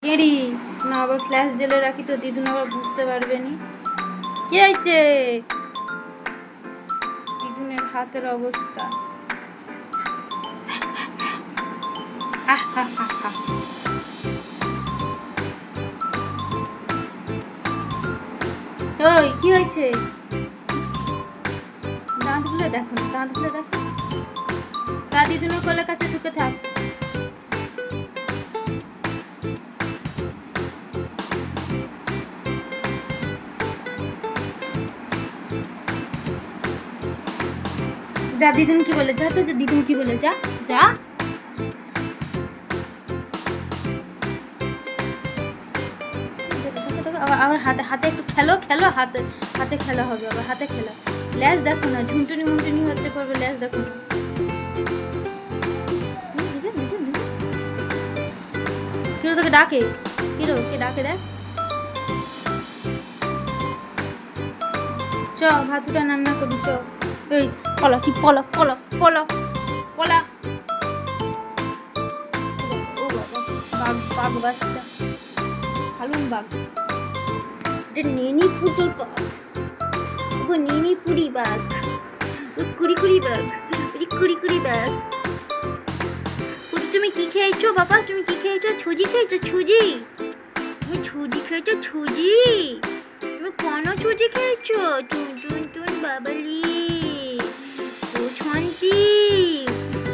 কেড়ি না আবার ফ্ল্যাশ জেলে রাখি তো দিদুন আবার বুঝতে পারবে নি। কি হয়েছে দিদুনের হাতের অবস্থা? ওই কি হয়েছে? দাঁতগুলো দেখো না, দাঁতগুলো দেখো। তা দিদুনের কোলের কাছে ঢুকে থাক। যা দিদুন কি বলে, যা তো দিদুন কি বলে, যা যা। আবার হাতে হাতে একটু খেলো খেলো, হাতে হাতে খেলা হবে, আবার হাতে খেলা। ল্যাস দেখো না, ঝুনটুনি মুন্টুনি হচ্ছে করবে, ল্যাস দেখো না। কিরো তোকে ডাকে, কিরো কে ডাকে দেখ। চ ভাতুটা রান্না করি চ। এই পলা কি পলা পলা পলা পলা। ও বাবা, বাঘ বাঘ বাচ্চা, হালুম বাঘ। এটা নেনি পুটি বাঘ, ও নেনি পুরি বাঘ, ও কুড়ি কুড়ি বাঘ, কুড়ি কুড়ি বাঘ। তুমি কি খেয়েছো বাবা? তুমি কি খেয়েছো? ছুজি খেয়েছো? ছুজি? তুমি ছুজি খেয়েছো? ছুজি? তুমি কোন ছুজি খেয়েছো? টুন টুন টুন বাবালি, ও ছন্তি,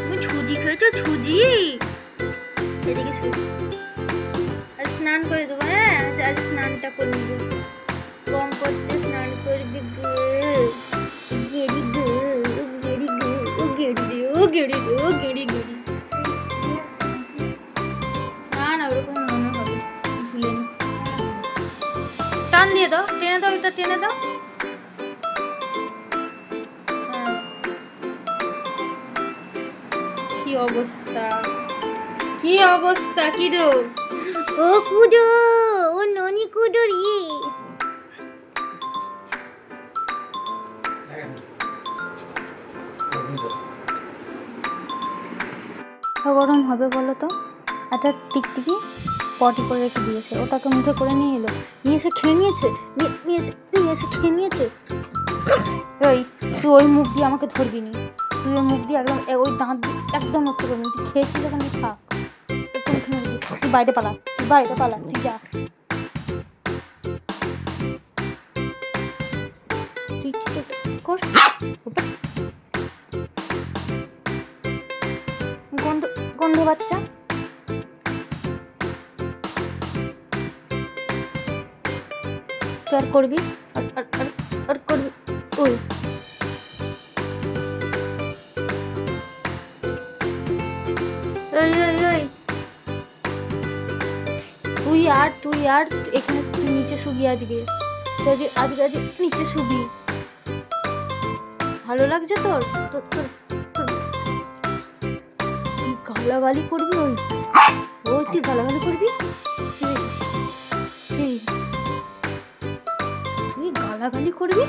তুমি ছুজি খেয়েছো? ছুজি? এদিকে শুধু আজ স্নান করে দেবো। হ্যাঁ আজ স্নানটা করে নেবো, কম করতে স্নান করবি গো। গেড়ি গো, গেড়ি গো, ও গেড়ি রে, ও গেড়ি রে, ও গেড়ি গেড়ি। না না ওরকম মনে হবে, ঝুলে নি। টান দিয়ে দাও, টেনে দাও, এটা টেনে দাও। কি অবস্থা, কি অবস্থা, কি রো? ও কুডো, ও ননি কুডো রে। গরম হবে বলো তো? একটা টিকটিকি পটি করে রেখে দিয়েছে, ও তাকে মুখে করে নিয়ে এলো, নিয়ে এসে খেয়ে নিয়েছে, নিয়ে এসে খেয়ে নিয়েছে। ওই তুই ওই মুখ দিয়ে আমাকে ধরবি নি, তুই ওই মুখ দিয়ে একদম ওই দাঁত দিয়ে একদম নড়তে করবি, তুই খেয়েছিস যখন তুই থাক, তুই বাইরে পালা, তুই বাইরে পালা, তুই যা। তুই কর গন্ধ, গন্ধ বাচ্চা। তুই আর করবি, আর করবি। ওই তুই আর এখানে তুই নিচে শুবি আজকে, আজকে আজকে নিচে শুবি। ভালো লাগছে তোর? তোর তোর তোর তুই গালাগালি করবি, ওই ওই তুই গালাগালি করবি, তুই গালাগালি করবি।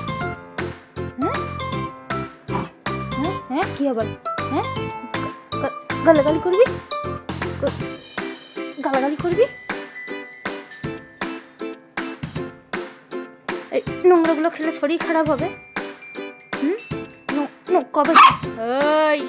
হ্যাঁ হ্যাঁ হ্যাঁ কি আবার? হ্যাঁ গালাগালি করবি, গালাগালি করবি। এই নোংরাগুলো খেলে শরীর খারাপ হবে। কবে ওই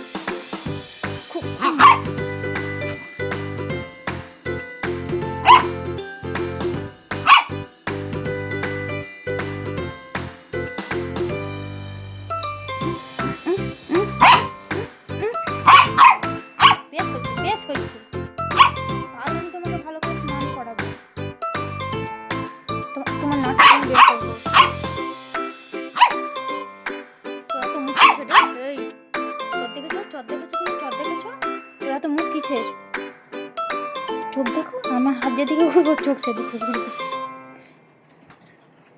বেশ হয়েছে, তাহলে আমি তোমাকে ভালো করে স্নান করাবো, তোমার নাটক আমি বের করবো। তোরা তো মুখ কিসের? এই চট দেখেছো, চট দেখেছো, তুমি চট দেখেছো? তোরা তো মুখ কিসের? চোখ দেখো, আমার হাত যেদিকে ঘুরবো চোখ সেদিকে ঘুরবো।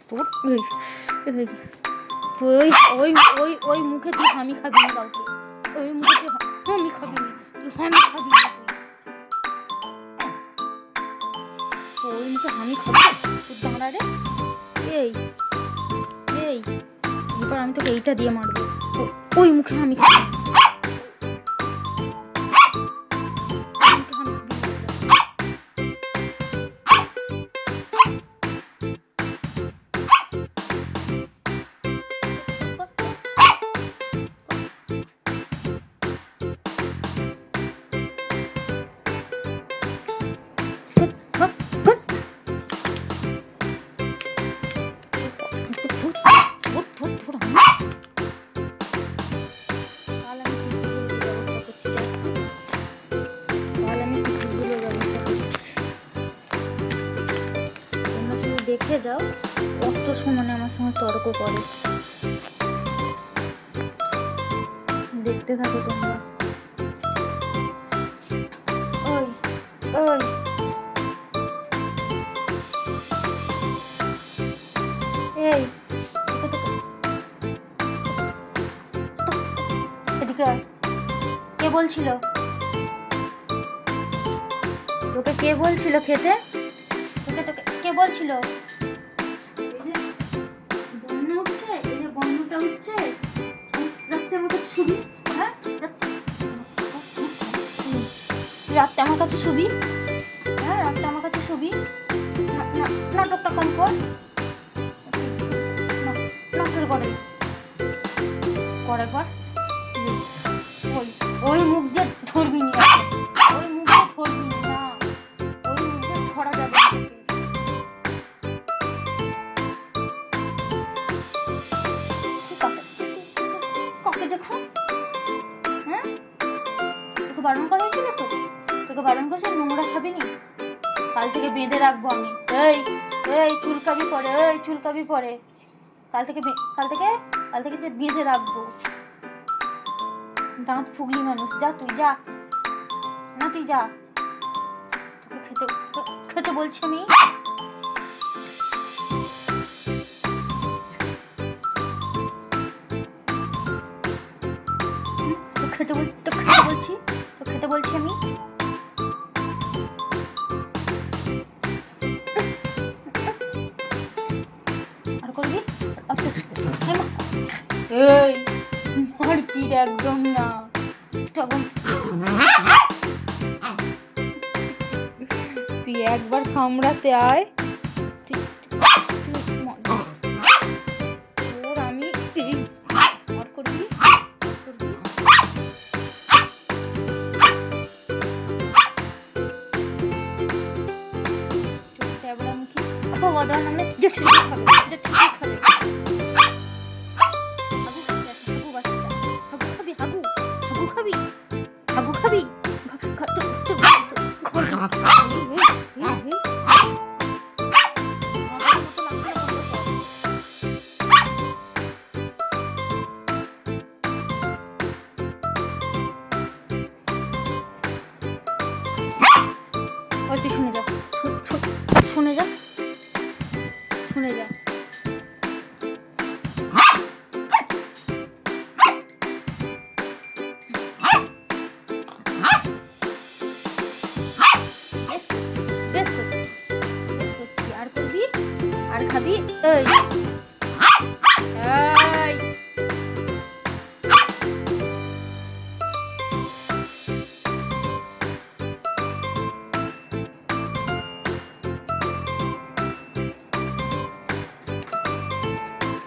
তোর তুই ওই ওই ওই মুখে তুই হামি খাবি না কাউকে, ওই মুখে তুই হামি খাবি না, তুই হামি খাবি না, তুই ওই মুখে হামি খাবি। তুই দাঁড়া রে। এই এই এবার আমি তোকে এইটা দিয়ে মারবো, ওই মুখে হামি খাবি। দেখে যাও, কত সমানে আমার সঙ্গে তর্ক করে। দেখতে থাকো তোমরা। ওই ওই এই এদিকে আয়। কে বলছিল তোকে? কে বলছিল খেতে? তোকে তোকে কে বলছিল? বন্য উঠছে, এই যে বন্যটা উঠছে, রাত্রে আমার কাছে শুবি? হ্যাঁ, রাত্রে আমার কাছে শুবি? হ্যাঁ, রাত্রে আমার কাছে শুবি? নাটকটা কম কর, নাটক করে করে কর। ওই ওই মুখ যে ধরবি না, ওই মুখ যে ধরবি না, ওই মুখ যে ধরা যাবে না। কাকে দেখো? হ্যাঁ, তোকে বারণ করা হয়েছিল তো? তোকে বারণ করছে নোংরা খাবি নি? কাল থেকে বেঁধে রাখবো আমি। এই এই চুলকাবি পরে, এই চুলকাবি পরে, কাল থেকে যে বেঁধে রাখবো। দাঁত ফুগলি মানুষ, যা তুই যা, না তুই যা, তোকে খেতে বলছি আমি। খেতে বলছি আমি। আর করবি? এই মারপিট একদম না। তুই একবার কামড়াতে আয়, ওর আমি আর করবি। খাওয়া দাওয়া নামে যে ঠিক খাবে, যে ঠিক খাবে। হাগু খাবি? তুই শুনে যা, শুনে যা, শুনে যা। আর করবি? আর খাবি? এই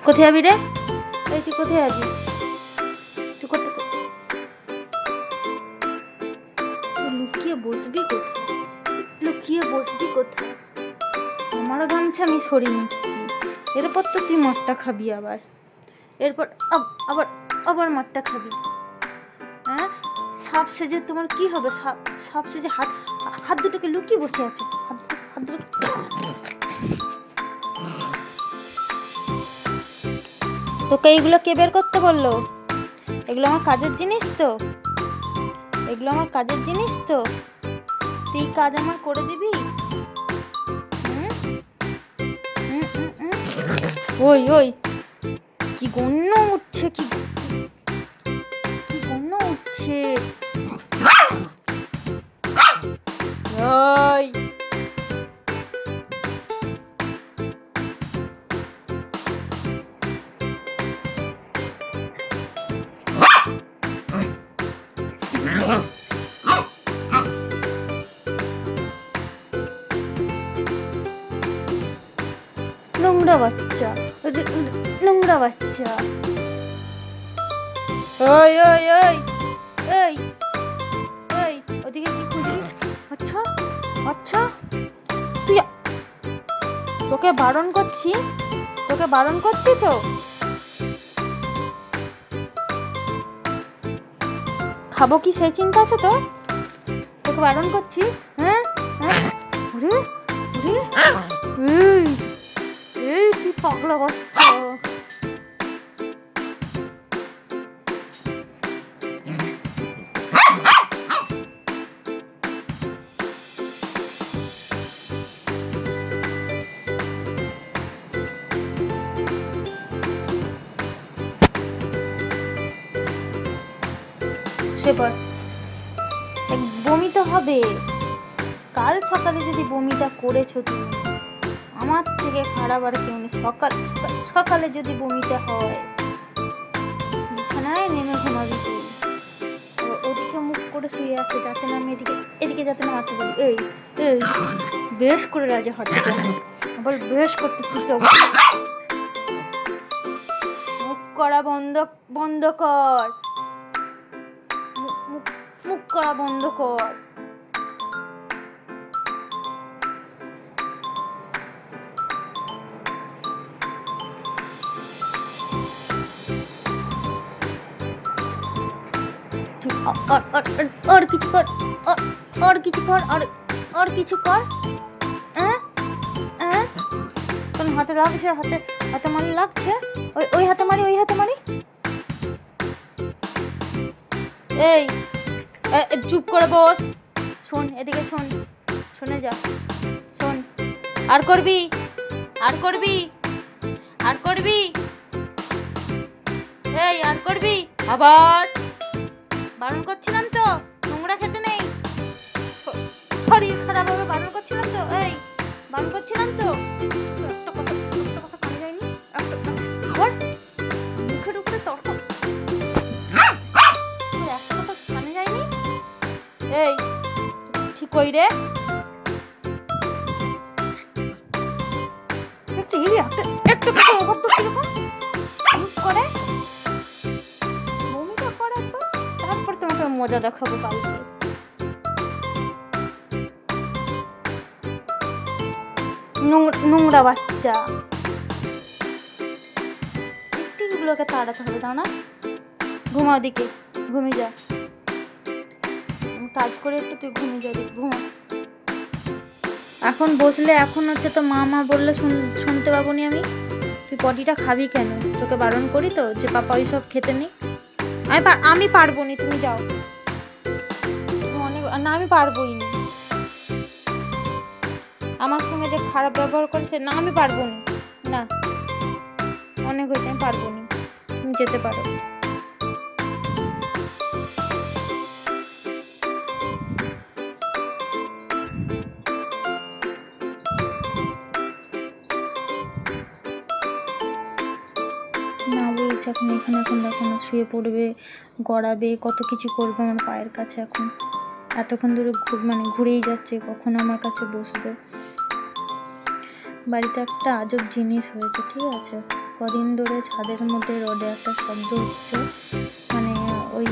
কোথায় যাবি রে? এই তুই কোথায় যাবি? তুই লুকিয়ে বসবি কোথায়? আমারও গামছা আমি সরিয়ে নিচ্ছি। এরপর তো তুই মাঠটা খাবি, এরপর আবার মাঠটা খাবি। হ্যাঁ, সাপ সেজে তোমার কি হবে? সাপ সেজে হাত দুটোকে লুকিয়ে বসে আছে। হাত দুটো তোকে এইগুলো কে বের করতে বললো? এগুলো আমার কাজের জিনিস তো, তুই কাজ আমার করে দিবি? ওই কি গন্ধ উঠছে, কি গন্ধ উঠছে। ওই নোংরা বাচ্চা। ওই ওদিকে কি খুঁজবি? আচ্ছা তুই, তোকে বারণ করছি তো। খাবো কি সেই চিন্তা আছে তো? তোকে বারণ করছি। হ্যাঁ, নোংরা বাচ্চা। সেবার বমি তো হবে। কাল সকালে যদি বমিটা করেছো তুমি, আমার থেকে খারাপ আর কেউ নেই। সকালে যদি বমিটা হয়, বিছানায় নেমে ঘুমাবি তুই। ওদিকে মুখ করে শুয়ে আছে, যাতে না আমি এদিকে যাতে না মারতে পারি। এই এই বেশ করে রাজা হাতে বল, বেশ করতে তুই তো মুখ করা বন্ধ কর, মুখ করা বন্ধ কর। और কিছু কর, और কিছু কর, और কিছু কর। কোন হাতে লাগছে? হাতে মারি লাগছে? ওই হাতে মারি, ওই হাতে মারি। এই চুপ করে বস। শোন, এদিকে শোন, শুনে যা, শোন। আর করবি, আর করবি, আর করবি, এই আর করবি। আবার বারণ করছিলাম তো, নোংরা খেতে নেই। শরীর খারাপ হবে, বারণ করছিলাম তো। এই বারণ করছিলাম তো। একটা কথা কানে যায়নি। আবার মুখের উপরে তর্ক, একটা কথা কানে যায়নি। এই ঠিক কই রে, একটু কথা অভদ্র কিরকম মুখ করে। বমিটা করে একবার, তারপর তোমাকে মজা দেখাবো কালকে। নোংরা বাচ্চা, টিকটিকিগুলোকে তাড়াতে হবে, তা না? ঘুমা, দিকে ঘুমিয়ে যা। কাজ করে একটু তুই ঘুমিয়ে যাবি, ঘুমা। এখন বসলে, এখন হচ্ছে তো মা বললে শুনতে পাবো নি আমি। তুই পটিটা খাবি কেন? তোকে বারণ করি তো যে পাপা ওই সব খেতে নেই। আমি পারবো নি, তুমি যাও। না, আমি পারবোই নি। আমার সঙ্গে যে খারাপ ব্যবহার করেছে, না আমি পারবো নি। না, অনেক হয়েছে, আমি পারবো নি। তুমি যেতে পারো। না বলছে এখন এখন দেখো না, শুয়ে পড়বে, গড়াবে, কত কিছু করবে আমার পায়ের কাছে। এখন এতক্ষণ ধরে ঘুরেই যাচ্ছে, কখন আমার কাছে বসবে। বাড়িতে একটা আজব জিনিস হয়েছে, ঠিক আছে? কদিন ধরে ছাদের মধ্যে রডে একটা শব্দ হচ্ছে, মানে ওই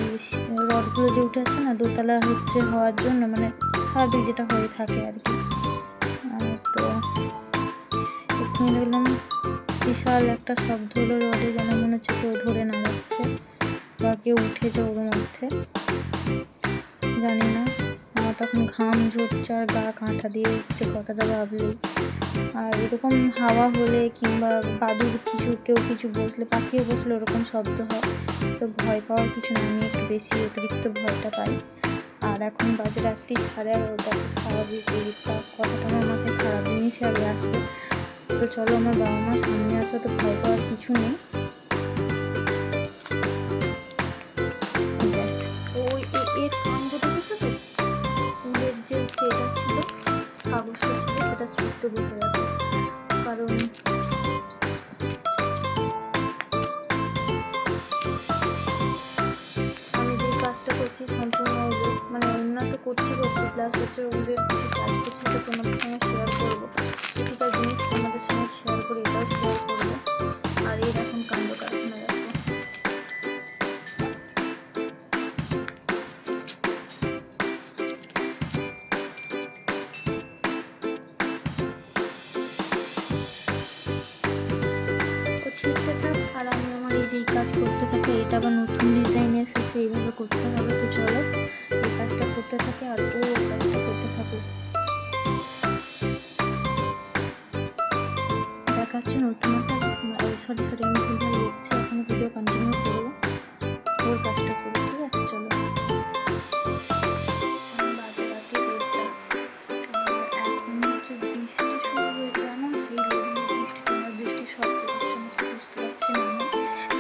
রডগুলো যে উঠে আসছে না দোতলা হওয়ার জন্য, মানে স্বাভাবিক যেটা হয়ে থাকে আর কি। তো এক্ষুনি দেখলাম বিশাল একটা শব্দ হলো রডে, যেন মনে হচ্ছে কেউ ধরে নাড়াচ্ছে বা কেউ উঠেছে ওর মধ্যে, জানি না। আমার তখন ঘাম ঝরছে আর গা কাঁটা দিয়ে উঠছে কথাটা ভাবলেই। আর এরকম হাওয়া হলে কিংবা বাদুর কেউ কিছু বসলে, পাখিও বসলে ওরকম শব্দ হয়, তো ভয় পাওয়ার কিছু না। আমি একটু বেশি অতিরিক্ত ভয়টা পাই। আর এখন বাজে রাত্রি 11:30, স্বাভাবিক কথাটা আমার মাথায় খারাপ জিনিসই আগে আসবে। তো চলো, আমার বাবা মা সামনে আছে, তো ভয় পাওয়ার কিছু নেই। ওই এর কাণ্ড দেখেছো তো? ওদের যে এটা ছিল, কাগজটা ছিল, সেটা ছুটতে বসে গেছে। কারণ আমি যে কাজটা করছি সম্পূর্ণ মানে উন্নত করছি, প্লাস হচ্ছে ওদের কিছু কাজ করছি, তো তোমাদের সঙ্গে শেয়ার করবো। প্রতিটা জিনিস তোমাদের সঙ্গে শেয়ার করে, এটাও শেয়ার করবো। আর এর এখন কাণ্ড কারখানা দেখো। আর আমি আমার এই যেই কাজ করতে থাকি, এটা আবার নতুন ডিজাইন এসেছে, এইভাবে করতে হবে। তো চলো এই কাজটা করতে থাকে আর ও কাজটা করতে থাকে। দেখাচ্ছে নতুন একটা সরি আমি ভুলভাল লিখছি, এখন ভিডিও কন্টিনিউ করবো, ওর কাজটা করি, ঠিক আছে? চলো। বাজে রাতে 1:30, এখন হচ্ছে বৃষ্টি শুরু হয়েছে, আমার সেই লেভেলে বৃষ্টি, তোমার বৃষ্টির শব্দ হচ্ছে আমি তো বুঝতে পারছি না,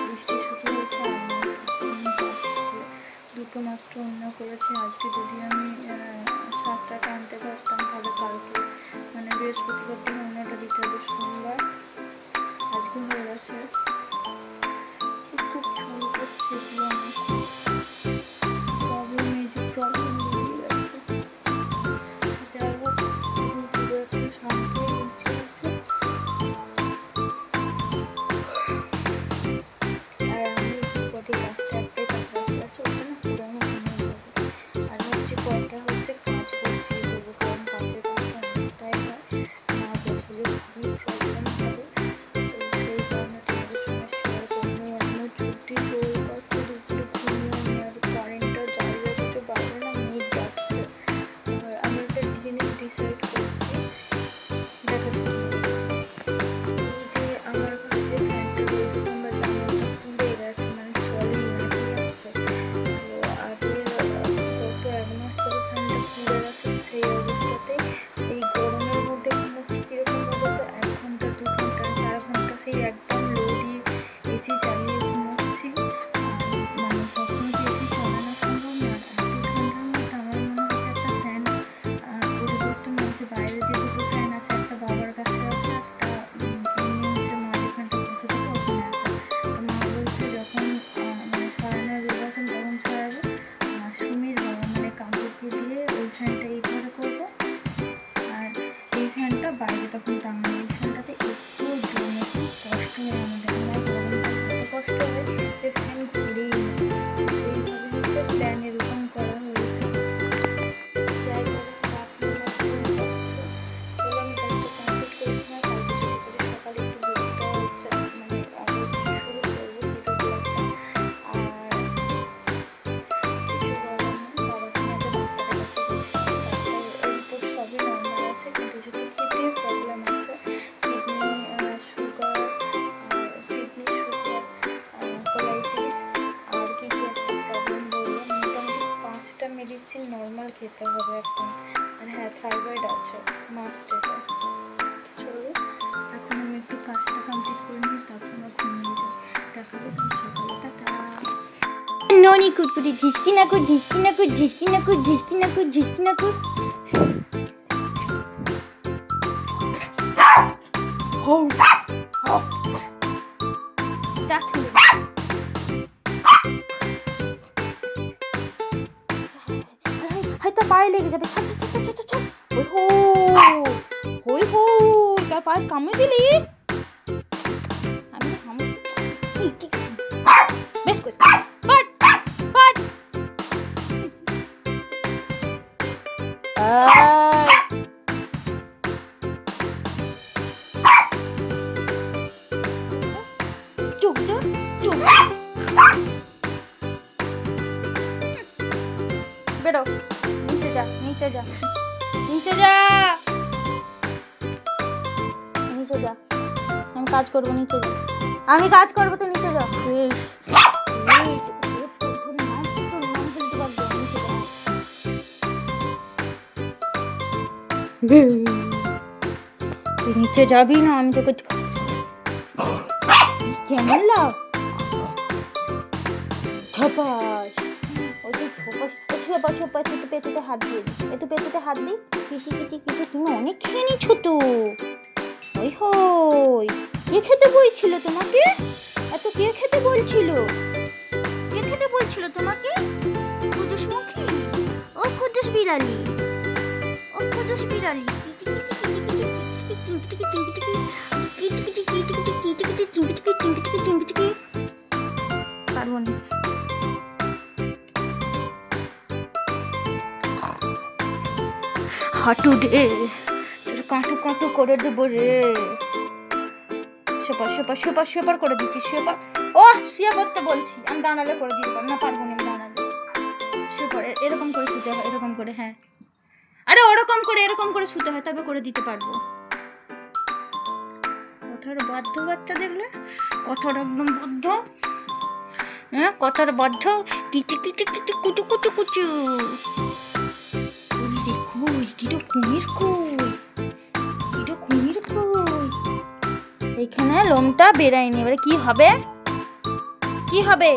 বৃষ্টি শুরু হয়েছে। দুটো মাত্র অন্য করেছি আজকে, যদি আমি 7টাটা আনতে পারতাম তাহলে কালকে মানে বৃহস্পতিবার দিন অন্যটা দিতে হবে, সোমবার আজকে হয়ে গেছে। খুব ছুরি করছে প্রবলেম, এই যে প্রবলেম বেরিয়ে গেছে। যাই হোক, ঘুরে একটা শান্ত ইচ্ছে আছে। আর আমি বডি কাজটা একটাই কাছাকাছি আছে, ওখানে পুরো আমি ঘুমিয়ে যাবো। আর হচ্ছে কয়টা হচ্ছে কাজ করছি দেবো, কারণ কাজের কাজটা অনেকটাই হয়, না বসলে খুবই প্রবলেম হবে। তো সেই কারণে তোমাদের সঙ্গে শেয়ার করবো। এমন ছুটি চল পাচ্ছে, দুপুরে ঘুমিয়ে আর কারেন্টটা যাই হোক কিছু বাইরে না মেঘ ডাকছে। আর আমি একটা জিনিস ডিসাইড করছি, দেখা এই যে আমার ঘরে যে ফ্যানটা রয়েছে তোমরা জানো ওটা পুড়ে গেছে, মানে চলেই না, ঠিক আছে? তো আগের গত 1 মাস ধরে ফ্যানটা পুড়ে গেছে, সেই অবস্থাতে এই গরমের মধ্যে ঘুমোচ্ছি কীরকম বলো তো, 1 ঘন্টা 2 ঘন্টা 4 ঘন্টা সেই একদম লো দিয়ে এসি চালিয়ে ঘুমোচ্ছি। মানে সবসময় তো এসি চালানো সম্ভব না, আর 1-2 ঘন্টার মধ্যে আমার মনে হচ্ছে একটা ফ্যান পরিবর্তন হচ্ছে। বাইরে যে দুটো ফ্যান আছে, একটা বাবার কাছে আছে, একটা এমনি হচ্ছে মা যেখানটা বসে থাকে ওখানে আছে। তো মা বলছে যখন মানে সরানোর রোগ আছেন তখন সরাবো, সুমির বাবা মানে কাকুকে দিয়ে ওই ফ্যানটা এই ঘরে করবো, আর এই ফ্যানটা বাইরে তখন টাঙানো। এই ফ্যানটাতে একটু জমে খুব কষ্ট হয় আমাদের, আমার গরমটা এত কষ্ট হয় যে ফ্যান ঘুরেই না। সেইভাবে হচ্ছে প্ল্যান এরকম করা হয়েছে। যাই হোক, আমি কাজটা কমপ্লিট করেছি না, কালকে ছুটি করে সকালে একটু ভিডিওটা হচ্ছে মানে আগে শুরু করবো ভিডিও ব্লগটা। আর কিছু বলার নেই, বাবাকে নিয়ে আগে ডাক্তারের কাছে গেছিলাম, ডাক্তার রিপোর্ট সবই নর্মাল আছে, কিন্তু যেহেতু কিডনির প্রবলেম আছে, কিডনি সুগার, কোলাইটিস আর কি একটা প্রবলেম বললো। মোটামুটি 5টা মেডিসিন নর্মাল খেতে হবে এখন। আর হ্যাঁ, থাইরয়েড আছে, মাস্ট এটা। চলো, এখন আমি একটু কাজটা কমপ্লিট করে নিই, তারপর আমরা ঘুমিয়ে যাই। দেখা হবে কাল সকালে, টাটা। ননি কুটকুটি ঝিসকি না কুট ঝিসকি না কুট ঝিসকি না কুট ঝিসকি না কুট ঝিসকি না কুট। ডাকছে হাই, তার পায়ে লেগে যাবে, ছাড় ছাড় ছাড় ছাড় ছাড় ছাড়। ওই হো হই হো, তার পায়ে কামড়ে দিলি, আমি বেশ করে পাট পাট। চুপ যা চুপ, বেরো, নিচে যা নিচে যা নিচে যা নিচে যা, আমি কাজ করবো, নিচে যা, আমি কাজ করবো তো নিচে যা। তুই নিচে যাবি না, আমি তোকে কেমন লাভ ছপাস, ওই যে ছপাস, ছপা ছপা, একটু পেটুতে হাত দিয়ে দিই, একটু পেটুতে হাত দিই, কিটি কিটি কিটি। তুমি অনেক খেয়ে নিচ্ছো তো, ওই হই। কে খেতে বলছিল তোমাকে এত, কে খেতে বলছিল, কে খেতে বলছিল তোমাকে? কুদুস মুখী, ও কুদুস বিড়ালি, ও কুদুস বিড়ালি। পারবো না, হাঁটু রে, তোর কাঁটু কাঁটু করে দেবো রে। সেপার সেপার সেপার সেপার করে দিচ্ছি, সেপার। ও শুয়ে পড়তে বলছি, আমি দাঁড়ালে করে দিতে পারবো না, পারবো না আমি দাঁড়ালে। শুয়ে পড়ে, এরকম করে শুতে হয়, এরকম করে, হ্যাঁ। আরে ওরকম করে এরকম করে শুতে হয়, তবে করে দিতে পারবো। কথার বাধ্য বাচ্চা দেখলে, কথার একদম বাধ্য। হ্যাঁ, কথার বাধ্য। কিচি কিচি কিচি কুচু কুচু কুচু। কই কিটো কুমির কই, কিটো কুমির কই। এখানে লোমটা বেরায়নি, এবারে কি হবে, কি হবে?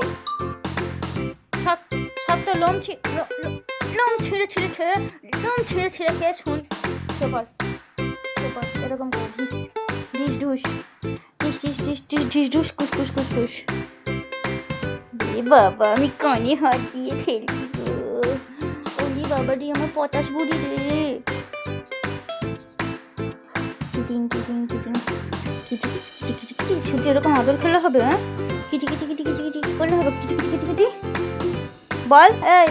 সব সব তো লোম ছিঁড়ে ছিঁড়ে খেয়ে, লোম ছিঁড়ে ছিঁড়ে খেয়ে। শোন, সুপার সুপার এরকম করে ঢিস ঢিস ঢুস, ঢিস ঢিস ঢিস ঢিস ঢিস ঢুস, কুস কুস কুস কুস। এ বাবা, আমি কানে হাত দিয়ে ফেলছি গো। ওলি বাবা রে, আমার পটাশ বুড়ি রে। Kidding kidding kidding Kitty Kitty Kitty Kitty. শুধু এরকম আদর খেলা হবে? হ্যাঁ, Kitty Kitty Kitty Kitty Kitty করলে হবে? কিটি কিটি কিটি কিটি বল। এই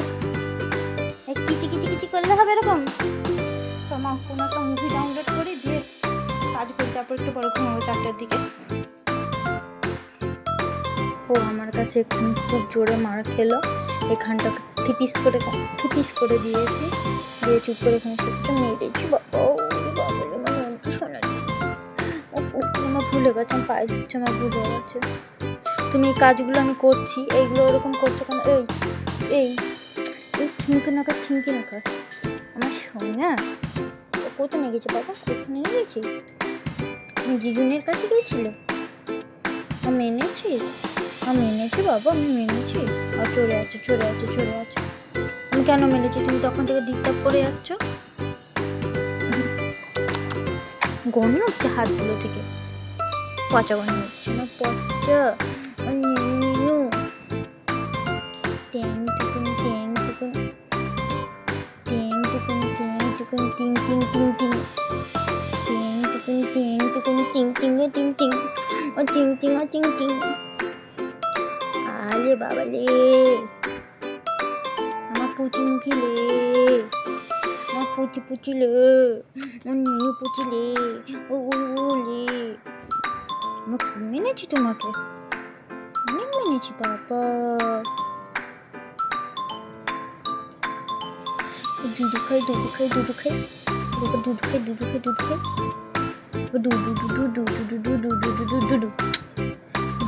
কিটি কিটি কিটি করলে হবে এরকম? মা কোনো একটা মুভি ডাউনলোড করে দিয়ে কাজ করি, তারপর একটু বড় ঘুমাবো 4টার দিকে। ও আমার কাছে এক্ষুনি খুব জোরে মার খেলো, এখানটা ঠিপিস করে দিয়েছি, দিয়ে চুপ করে এখানে সত্যি মেরেছি। বাবা বাবা, আমার মনটা শোনা আমার ভুলে গেছে, আমার পায়ে দিচ্ছে, আমার ভুল হয়ে গেছে। তুমি এই কাজগুলো আমি করছি, এইগুলো ওরকম করছো কেন? এই এই ছিমকে নাকা আমার সোনা। কোথায় নিয়ে গেছে বাবা? কোথায় নিয়ে গেছি? জিজুনের কাছে গিয়েছিল? আমি এনেছি বাবা, আমি মেনেছি। আর চড়ে আছে। আমি কেন মেনেছি? তুমি তখন থেকে ডিস্টার্ব করে যাচ্ছ। গন্ধ হচ্ছে হাতগুলো থেকে, পচা গন্ধ হচ্ছে না? পচা আরে বাবা লে, আমার পুচি মুখি লে, আমার পুচি লে, আমার নিনু পুচি লে, ও লে। আমার খুব মেনেছি তোমাকে, অনেক মেনেছি বাবা। দুধু খাই দুধু খাই দুধু খাই দুধু খাই দুধু খাই দুধু খাই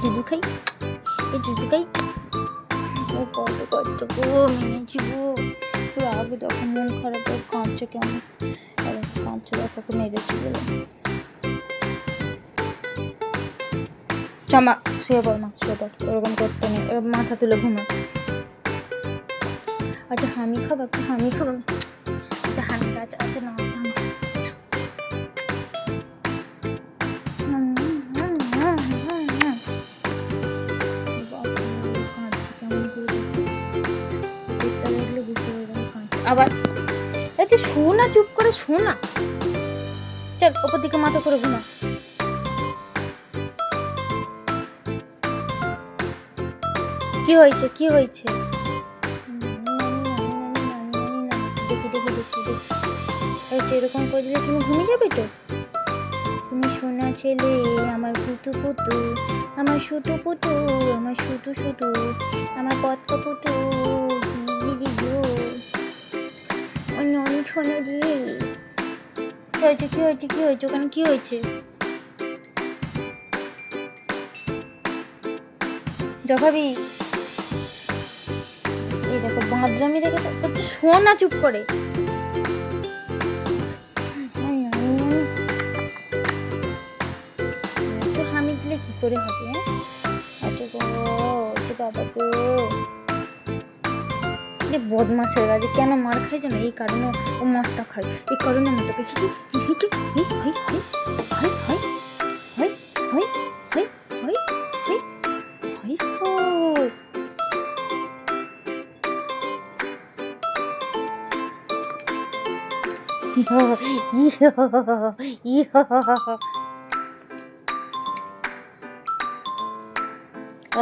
দুধু খাই, এই দুধু খাই। ও কত কষ্ট গো, মেনেছি গো। আগে তখন মন খারাপ হয়, কাঁদছে কেন? আর কাঁদছে দেখো, মেরেছি বলে। চামা শুয়ে পড়, মা শুয়ে পড়, ওরকম করতে নেই, মাথা তুলে ঘুমা। আচ্ছা হামি খাবো, একটু হামি খাবো। আচ্ছা হামি আচ্ছা আচ্ছা না আবার। তুই শোনা, চুপ করে শোনা। চল ওপর দিকে মাথা করে ঘুমা। কি হয়েছে কি হয়েছে? এরকম করে দিলে তুমি ঘুমিয়ে যাবে তো? তুমি সোনা ছেলে, আমার পুতু পুতু, আমার শুটু পুতু, আমার শুটু শুটু, আমার পত্ত পুতু। শোনো রে, কি হয়েছে ওখানে? কি হয়েছে? দেখাবি? এই দেখো বাঁদরামি দেখে তো শোনা, চুপ করে। হামি দিলে কি করে হবে? বাবা গো, বদমাসের কাজে কেন মার খাই জানো? এই কারণে ও মারটা খায়, এই কারণে আমি তোকে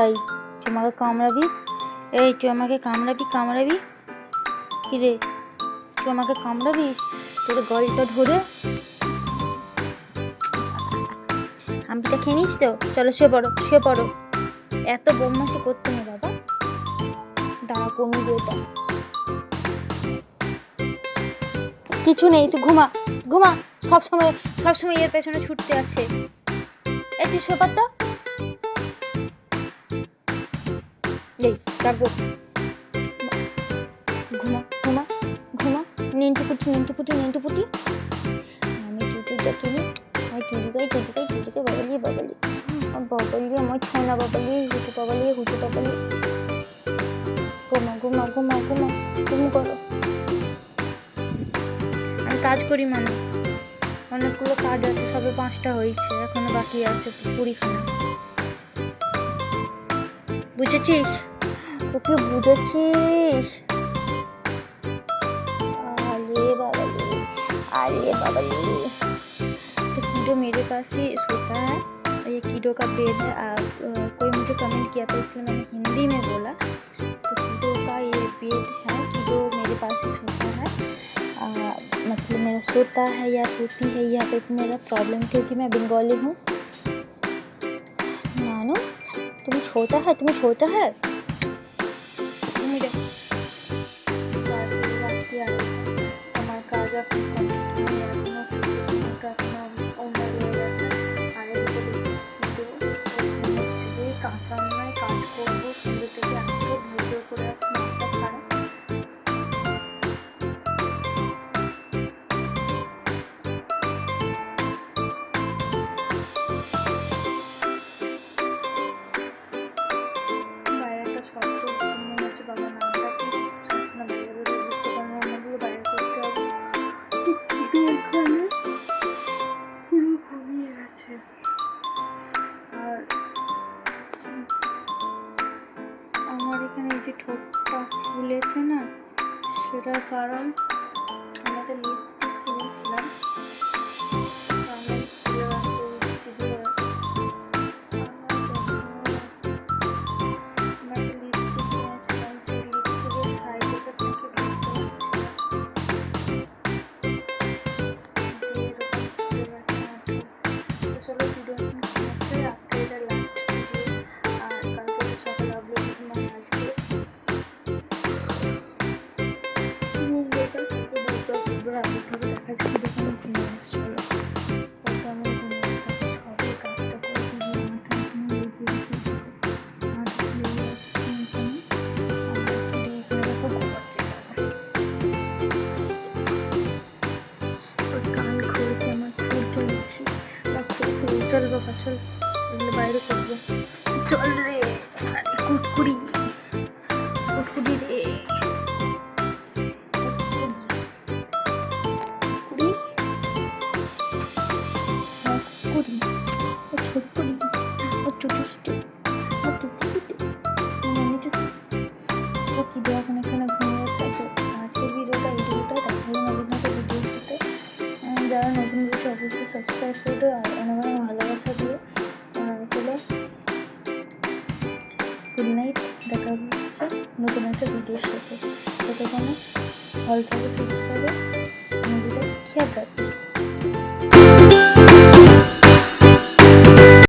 এই তোমাকে কামড়াবি? এই তুই আমাকে কামড়াবি কি রে? তুই আমাকে কামড়াবি? তোর গলটা ধরে আমটা খেয়ে নিস তো? চলো শুয়ে পড়ো। এত বদমাশি করতে নেই বাবা, দাঁড়া কমিয়ে দিয়ে দাও। কিছু নেই, তুই ঘুমা। সবসময় এর পেছনে ছুটতে আছে। তুই শোপার তো এই ডাকবো ঘুমা ঘুমা ঘুমা নিন্টু পুটি আমি টুটুটা কিনি আর টুটুকে বাবালি আমার ছোনা বাবালি হুটু বাবালি ঘুমা ঘুম করো। আমি কাজ করি মানে অনেকগুলো কাজ আছে, সবে 5টা হয়েছে, এখনো বাকি আছে 20খানা। বুঝেছিস? তোকে বুঝেছিস? अरे बाबाली तो कीडो मेरे पास ही सोता है, ये कीडो का बेड है। कोई मुझे कमेंट किया था इसलिए मैंने हिंदी में बोला। तो कीडो का ये बेड है, कीडो मेरे पास ही सोता है। मतलब मेरा सोता है या सोती है, यहाँ पे मेरा प्रॉब्लम क्योंकि मैं बंगाली हूँ। नानू तुम्हें सोता है আমার কাজ এখন কাঁচা নয়, কাজ করবো সুন্দর থেকে এত ভিডিও করে আছে মাথা খারাপ। বাইরে একটা শব্দ মনে হচ্ছে বাবা না আমার এখানে যে ঠোঁটটা ফুলেছে না, সেটার কারণ আমি একটা লিপস্টিক কিনেছিলাম, চল বাবা চল, বাইরে করবো, চল রে কুটকুড়ি রে এখন এখানে ঘুমিয়ে যাচ্ছে। আজকের ভিডিওটা যারা নতুন ভিডিও অবশ্যই সাবস্ক্রাইব করবে আর অনেক ভালোবাসা দিয়ে চলে গুড নাইট। দেখা হচ্ছে নতুন একটা ভিডিওর সাথে। ততক্ষণে ভালো থাকে, সুস্থ থাকে, নিজেদের খেয়াল রাখবে।